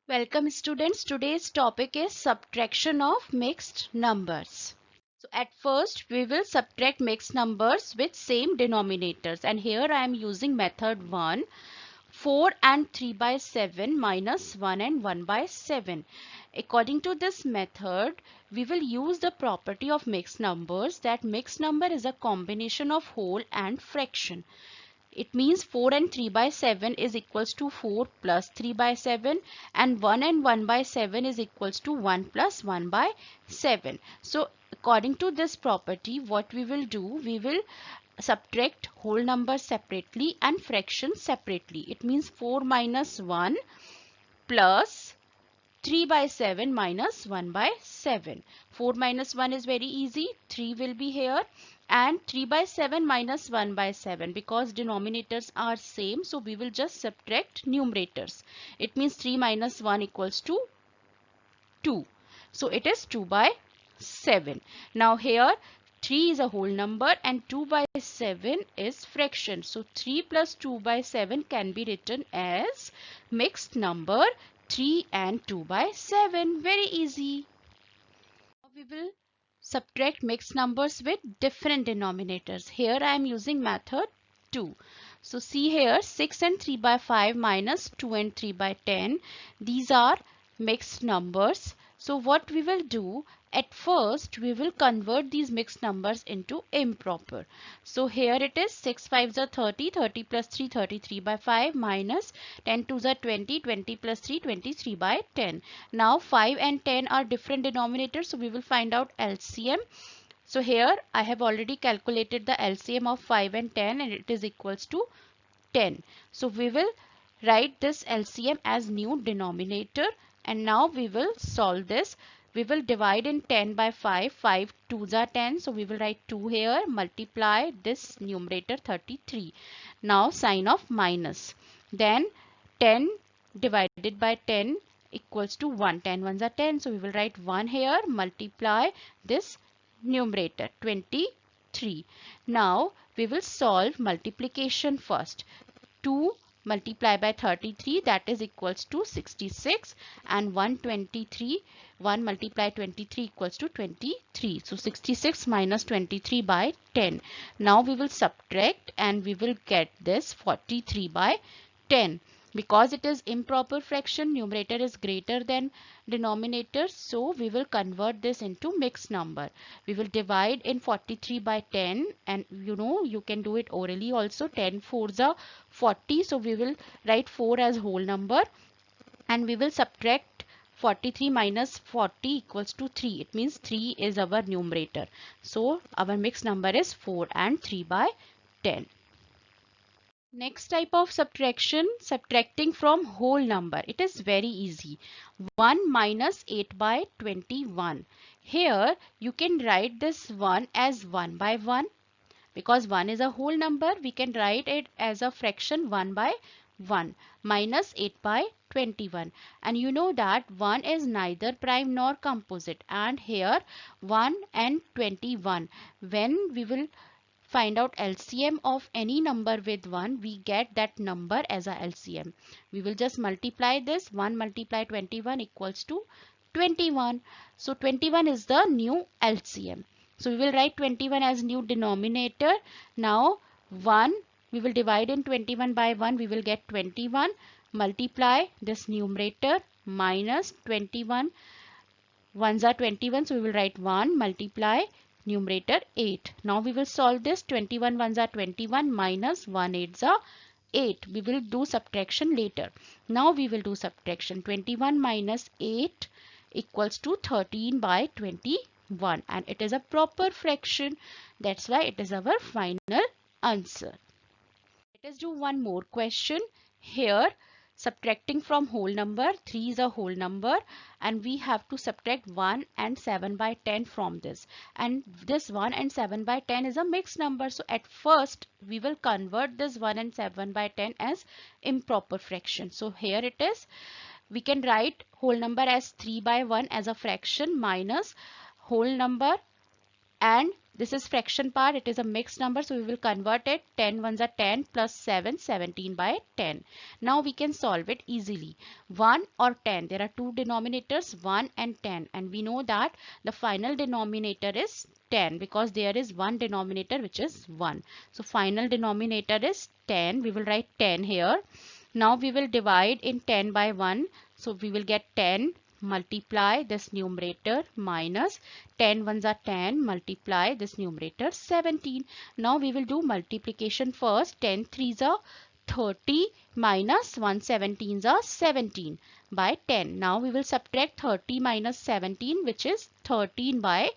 Welcome students. Today's topic is subtraction of mixed numbers. So at first we will subtract mixed numbers with same denominators, and here I am using method 1. 4 and 3 by 7 minus 1 and 1 by 7. According to this method, we will use the property of mixed numbers, that mixed number is a combination of whole and fraction. It means 4 and 3 by 7 is equals to 4 plus 3 by 7, and 1 and 1 by 7 is equals to 1 plus 1 by 7. So according to this property, what we will do, we will subtract whole numbers separately and fractions separately. It means 4 minus 1 plus 3 by 7 minus 1 by 7. 4 minus 1 is very easy. 3 will be here, and 3 by 7 minus 1 by 7, because denominators are same, so we will just subtract numerators. It means 3 minus 1 equals to 2. So it is 2 by 7. Now here 3 is a whole number and 2 by 7 is fraction. So 3 plus 2 by 7 can be written as mixed number 3 and 2 by 7. Very easy. Now we will subtract mixed numbers with different denominators. Here I am using method 2. So see here, 6 and 3 by 5 minus 2 and 3 by 10. These are mixed numbers. So what we will do, at first we will convert these mixed numbers into improper. So here it is 6 5s are 30, 30 plus 3, 33 by 5 minus 10 2s are 20, 20 plus 3, 23 by 10. Now 5 and 10 are different denominators, so we will find out LCM. So here I have already calculated the LCM of 5 and 10, and it is equals to 10. So we will write this LCM as new denominator, and now we will solve this. We will divide in 10 by 5. 5 2s are 10, so we will write 2 here, multiply this numerator 33. Now sign of minus. Then 10 divided by 10 equals to 1. 10 ones are 10, so we will write 1 here, multiply this numerator 23. Now we will solve multiplication first. 2 multiplied by 33, that is equals to 66, and 123, 1 multiplied 23 equals to 23. So 66 minus 23 by 10. Now we will subtract and we will get this 43 by 10. Because it is improper fraction, numerator is greater than denominator, so we will convert this into mixed number. We will divide in 43 by 10, and you can do it orally also. 10 4s are 40, so we will write 4 as whole number, and we will subtract 43 minus 40 equals to 3. It means 3 is our numerator. So our mixed number is 4 and 3 by 10. Next type of subtraction, subtracting from whole number. It is very easy. 1 minus 8 by 21. Here you can write this 1 as 1 by 1. Because 1 is a whole number, we can write it as a fraction 1 by 1 minus 8 by 21. And you know that 1 is neither prime nor composite. And here 1 and 21. When we will find out LCM of any number with 1, we get that number as a LCM. We will just multiply this. 1 multiply 21 equals to 21. So 21 is the new LCM. So we will write 21 as new denominator. Now 1, we will divide in 21 by 1. We will get 21. Multiply this numerator minus 21. 1s are 21, so we will write 1, multiply numerator 8. Now we will solve this. 21 1s are 21 minus 1 8s are 8. We will do subtraction later. Now we will do subtraction. 21 minus 8 equals to 13 by 21, and it is a proper fraction. That's why it is our final answer. Let us do one more question. Here subtracting from whole number, 3 is a whole number, and we have to subtract 1 and 7 by 10 from this, and this 1 and 7 by 10 is a mixed number. So at first we will convert this 1 and 7 by 10 as improper fraction. So here it is. We can write whole number as 3 by 1 as a fraction minus whole number and This is fraction part. It is a mixed number. So we will convert it. 10 ones are 10 plus 7, 17 by 10. Now we can solve it easily. 1 or 10. There are two denominators, 1 and 10. And we know that the final denominator is 10 because there is one denominator which is 1. So final denominator is 10. We will write 10 here. Now we will divide in 10 by 1. So we will get 10 multiply this numerator minus 10 ones are 10 multiply this numerator 17. Now we will do multiplication first. 10 threes are 30 minus 1 17s are 17 by 10. Now we will subtract 30 minus 17 which is 13 by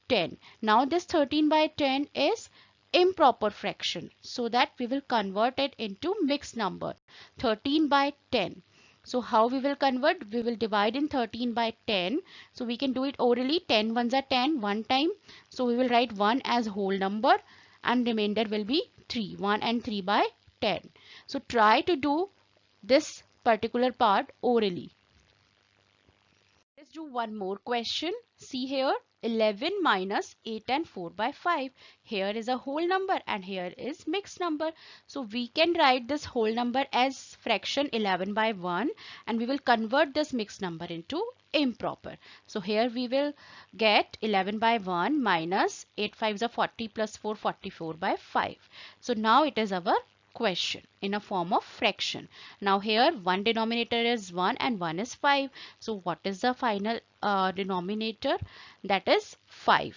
10. Now this 13 by 10 is improper fraction, so that we will convert it into mixed number. 13 by 10. So how we will convert? We will divide in 13 by 10. So we can do it orally. 10 ones are 10 one time. So we will write 1 as whole number and remainder will be 3. 1 and 3 by 10. So try to do this particular part orally. Let's do one more question. See here, 11 minus 8 and 4 by 5. Here is a whole number and here is mixed number. So we can write this whole number as fraction 11 by 1 and we will convert this mixed number into improper. So here we will get 11 by 1 minus 8 5s are 40 plus 4 44 by 5. So now it is our question in a form of fraction. Now here one denominator is 1 and one is 5. So what is the final denominator? That is 5.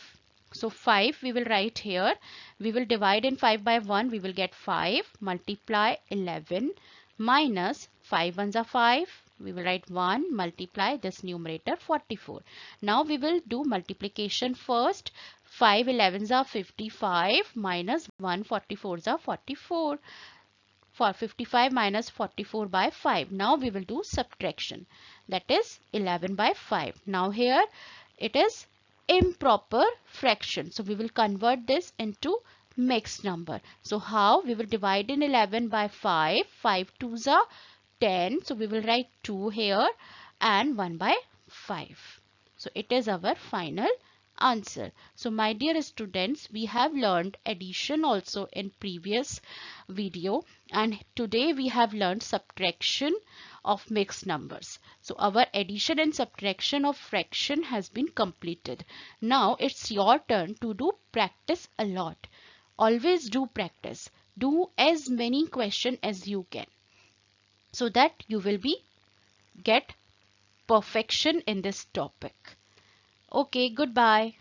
So 5 we will write here. We will divide in 5 by 1. We will get 5 multiply 11 minus 5 ones are 5. We will write 1 multiply this numerator 44. Now we will do multiplication first. 5 11s are 55 minus 1 44s are 44. For 55 minus 44 by 5. Now we will do subtraction. That is 11 by 5. Now here it is improper fraction. So we will convert this into mixed number. So how? We will divide in 11 by 5. 5 2s are 10. So we will write 2 here and 1 by 5. So it is our final answer. So my dear students, we have learned addition also in previous video and today we have learned subtraction of mixed numbers. So our addition and subtraction of fraction has been completed. Now it's your turn to do practice a lot. Always do practice. Do as many questions as you can so that you will get perfection in this topic. Okay, goodbye.